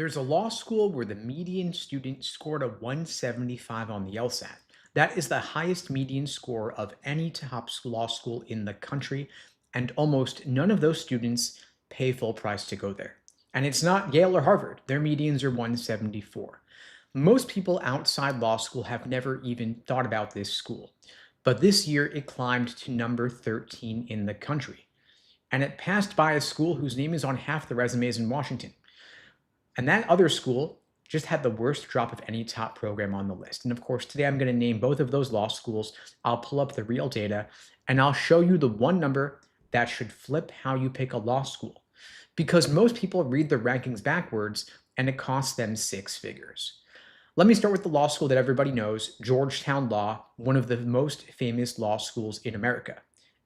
There's a law school where the median student scored a 175 on the LSAT. That is the highest median score of any law school in the country, and almost none of those students pay full price to go there. And it's not Yale or Harvard, their medians are 174. Most people outside law school have never even thought about this school, but this year it climbed to number 13 in the country. And it passed by a school whose name is on half the resumes in Washington. And that other school just had the worst drop of any top program on the list. And of course, today I'm going to name both of those law schools. I'll pull up the real data and I'll show you the one number that should flip how you pick a law school. Because most people read the rankings backwards and it costs them six figures. Let me start with the law school that everybody knows, Georgetown Law, one of the most famous law schools in America.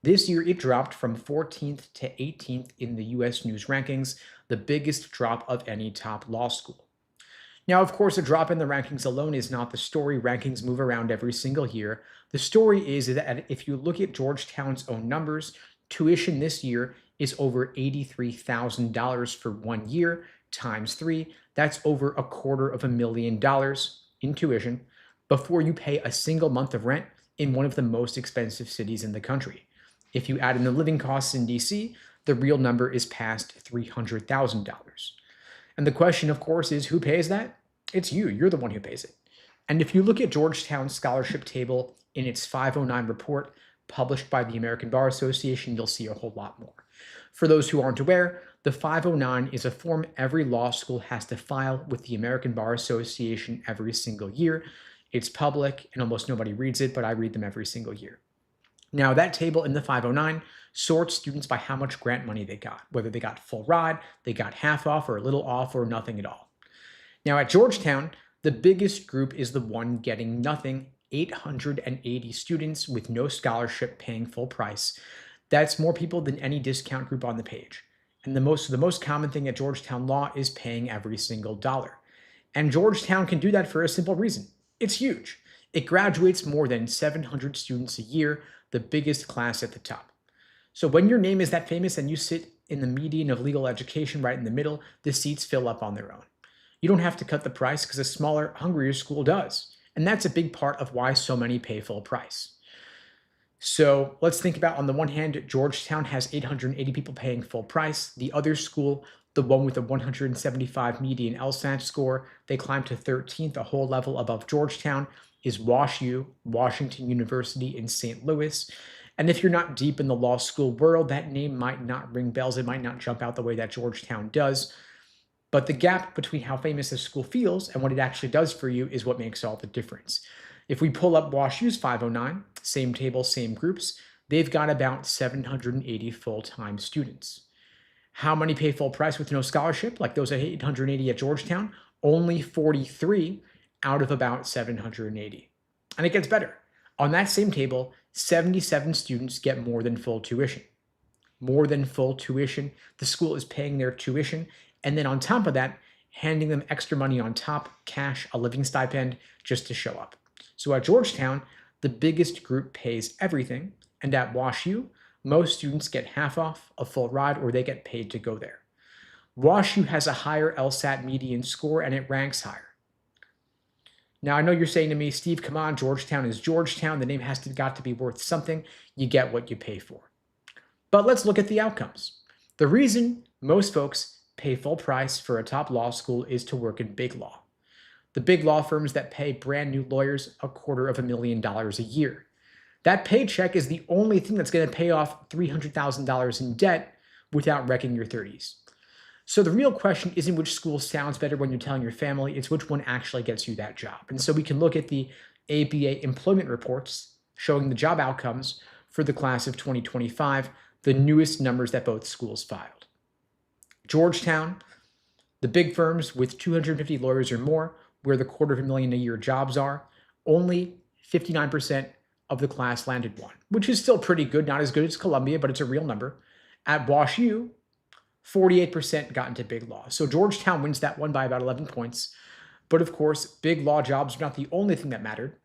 This year, it dropped from 14th to 18th in the US News rankings, the biggest drop of any top law school. Now, of course, a drop in the rankings alone is not the story. Rankings move around every single year. The story is that if you look at Georgetown's own numbers, tuition this year is over $83,000 for 1 year times 3. That's over $250,000 in tuition before you pay a single month of rent in one of the most expensive cities in the country. If you add in the living costs in DC, the real number is past $300,000. And the question, of course, is who pays that? It's you. You're the one who pays it. And if you look at Georgetown's scholarship table in its 509 report published by the American Bar Association, you'll see a whole lot more. For those who aren't aware, the 509 is a form every law school has to file with the American Bar Association every single year. It's public and almost nobody reads it, but I read them every single year. Now, that table in the 509 sorts students by how much grant money they got, whether they got full ride, they got half off or a little off or nothing at all. Now, at Georgetown, the biggest group is the one getting nothing, 880 students with no scholarship paying full price. That's more people than any discount group on the page. And the most common thing at Georgetown Law is paying every single dollar. And Georgetown can do that for a simple reason. It's huge. It graduates more than 700 students a year, the biggest class at the top. So when your name is that famous and you sit in the median of legal education right in the middle, the seats fill up on their own. You don't have to cut the price because a smaller, hungrier school does. And that's a big part of why so many pay full price. So let's think about, on the one hand, Georgetown has 880 people paying full price. The other school, the one with a 175 median LSAT score, they climbed to 13th, a whole level above Georgetown, is WashU, Washington University in St. Louis. And if you're not deep in the law school world, that name might not ring bells. It might not jump out the way that Georgetown does. But the gap between how famous a school feels and what it actually does for you is what makes all the difference. If we pull up WashU's 509, same table, same groups, they've got about 780 full-time students. How many pay full price with no scholarship, like those at 880 at Georgetown? Only 43 out of about 780. And it gets better. On that same table, 77 students get more than full tuition. More than full tuition. The school is paying their tuition, and then on top of that, handing them extra money on top, cash, a living stipend, just to show up. So at Georgetown, the biggest group pays everything, and at WashU, most students get half off, a full ride, or they get paid to go there. WashU has a higher LSAT median score, and it ranks higher. Now, I know you're saying to me, Steve, come on, Georgetown is Georgetown. The name got to be worth something. You get what you pay for. But let's look at the outcomes. The reason most folks pay full price for a top law school is to work in big law. The big law firms that pay brand new lawyers $250,000 a year. That paycheck is the only thing that's going to pay off $300,000 in debt without wrecking your 30s. So the real question isn't which school sounds better when you're telling your family, it's which one actually gets you that job. And so we can look at the ABA employment reports showing the job outcomes for the class of 2025, the newest numbers that both schools filed. Georgetown, the big firms with 250 lawyers or more, where the $250,000 a year jobs are, only 59% of the class landed one, which is still pretty good, not as good as Columbia, but it's a real number. At WashU, 48% got into big law. So Georgetown wins that one by about 11 points. But of course, big law jobs are not the only thing that mattered.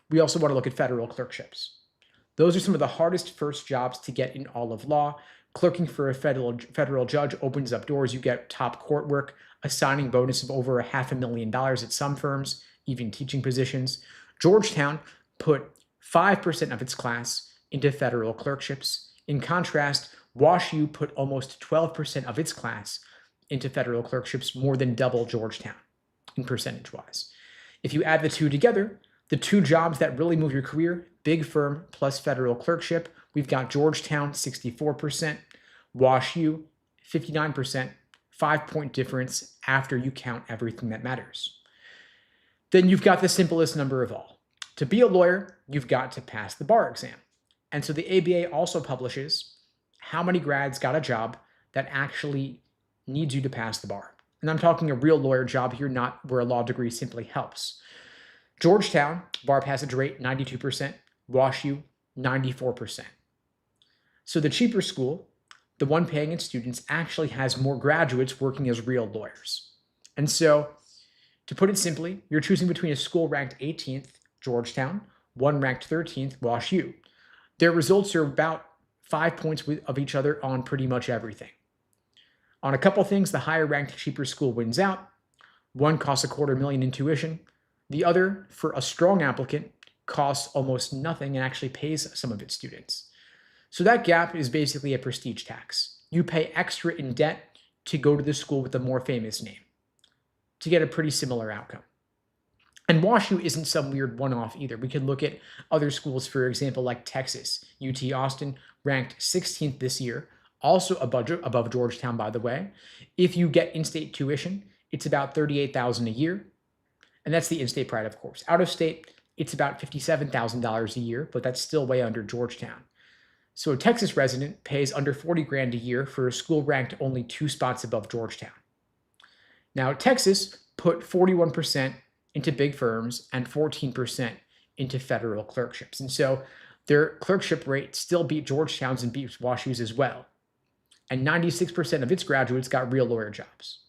We also want to look at federal clerkships. Those are some of the hardest first jobs to get in all of law, Clerking for a federal judge opens up doors. You get top court work, a signing bonus of over $500,000 at some firms, even teaching positions. Georgetown put 5% of its class into federal clerkships. In contrast, WashU put almost 12% of its class into federal clerkships, more than double Georgetown in percentage-wise. If you add the two together, the two jobs that really move your career, big firm plus federal clerkship, we've got Georgetown 64%, WashU 59%, 5-point difference after you count everything that matters. Then you've got the simplest number of all. To be a lawyer, you've got to pass the bar exam. And so the ABA also publishes how many grads got a job that actually needs you to pass the bar. And I'm talking a real lawyer job here, not where a law degree simply helps. Georgetown, bar passage rate 92%, WashU 94%. So the cheaper school, the one paying its students, actually has more graduates working as real lawyers. And so, to put it simply, you're choosing between a school ranked 18th, Georgetown, one ranked 13th, WashU. Their results are about 5 points of each other on pretty much everything. On a couple things, the higher ranked, cheaper school wins out. One costs $250,000 in tuition. The other, for a strong applicant, costs almost nothing and actually pays some of its students. So that gap is basically a prestige tax. You pay extra in debt to go to the school with the more famous name to get a pretty similar outcome. And WashU isn't some weird one-off either. We could look at other schools, for example, like Texas. UT Austin ranked 16th this year, also above Georgetown, by the way. If you get in-state tuition, it's about $38,000 a year. And that's the in-state pride, of course. Out of state, it's about $57,000 a year, but that's still way under Georgetown. So a Texas resident pays under $40,000 a year for a school ranked only 2 spots above Georgetown. Now, Texas put 41% into big firms and 14% into federal clerkships. And so their clerkship rate still beat Georgetown's and beat WashU's as well. And 96% of its graduates got real lawyer jobs.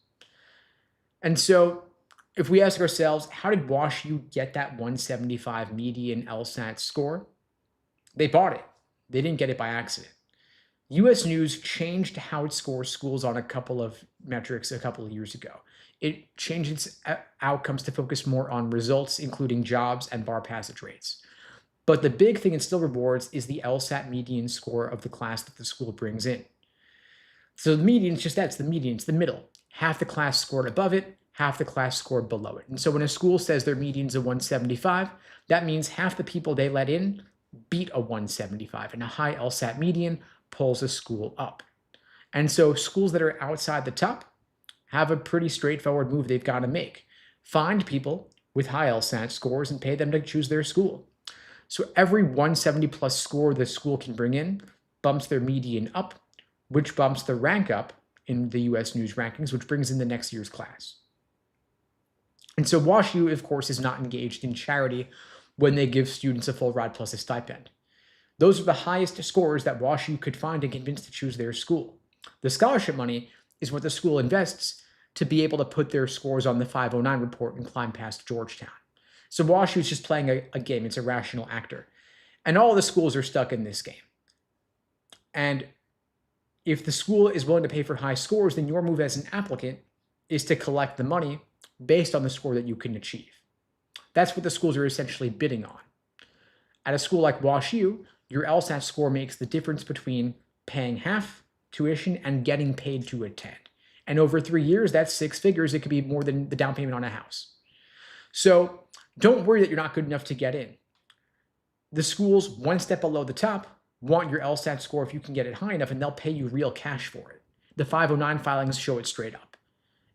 And so if we ask ourselves, how did WashU get that 175 median LSAT score? They bought it. They didn't get it by accident. US News changed how it scores schools on a couple of metrics a couple of years ago. It changed its outcomes to focus more on results, including jobs and bar passage rates. But the big thing it still rewards is the LSAT median score of the class that the school brings in. So the median is just that, it's the median, it's the middle. Half the class scored above it, half the class scored below it. And so when a school says their median's a 175, that means half the people they let in beat a 175, and a high LSAT median pulls a school up. And so schools that are outside the top have a pretty straightforward move they've got to make. Find people with high LSAT scores and pay them to choose their school. So every 170 plus score the school can bring in bumps their median up, which bumps the rank up in the US News rankings, which brings in the next year's class. And so WashU, of course, is not engaged in charity when they give students a full ride plus a stipend. Those are the highest scores that WashU could find and convince to choose their school. The scholarship money is what the school invests to be able to put their scores on the 509 report and climb past Georgetown. So WashU is just playing a game. It's a rational actor. And all the schools are stuck in this game. And if the school is willing to pay for high scores, then your move as an applicant is to collect the money based on the score that you can achieve. That's what the schools are essentially bidding on. At a school like WashU, your LSAT score makes the difference between paying half tuition and getting paid to attend. And over 3 years, that's 6 figures. It could be more than the down payment on a house. So don't worry that you're not good enough to get in. The schools, one step below the top, want your LSAT score if you can get it high enough, and they'll pay you real cash for it. The 509 filings show it straight up.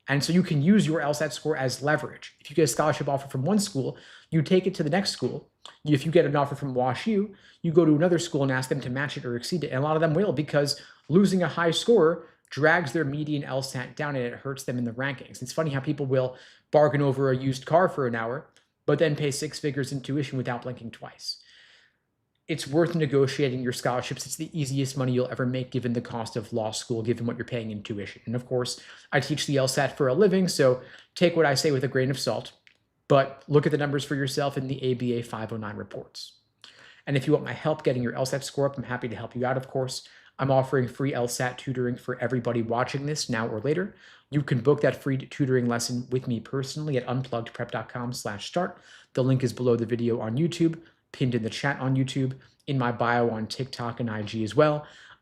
And so you can use your LSAT score as leverage. If you get a scholarship offer from one school, you take it to the next school. If you get an offer from WashU, you go to another school and ask them to match it or exceed it. And a lot of them will, because losing a high score drags their median LSAT down and it hurts them in the rankings. It's funny how people will bargain over a used car for an hour, but then pay 6 figures in tuition without blinking twice. It's worth negotiating your scholarships. It's the easiest money you'll ever make given the cost of law school, given what you're paying in tuition. And of course, I teach the LSAT for a living, so take what I say with a grain of salt, but look at the numbers for yourself in the ABA 509 reports. And if you want my help getting your LSAT score up, I'm happy to help you out, of course. I'm offering free LSAT tutoring for everybody watching this now or later. You can book that free tutoring lesson with me personally at unpluggedprep.com/start. The link is below the video on YouTube, pinned in the chat on YouTube, in my bio on TikTok and IG as well.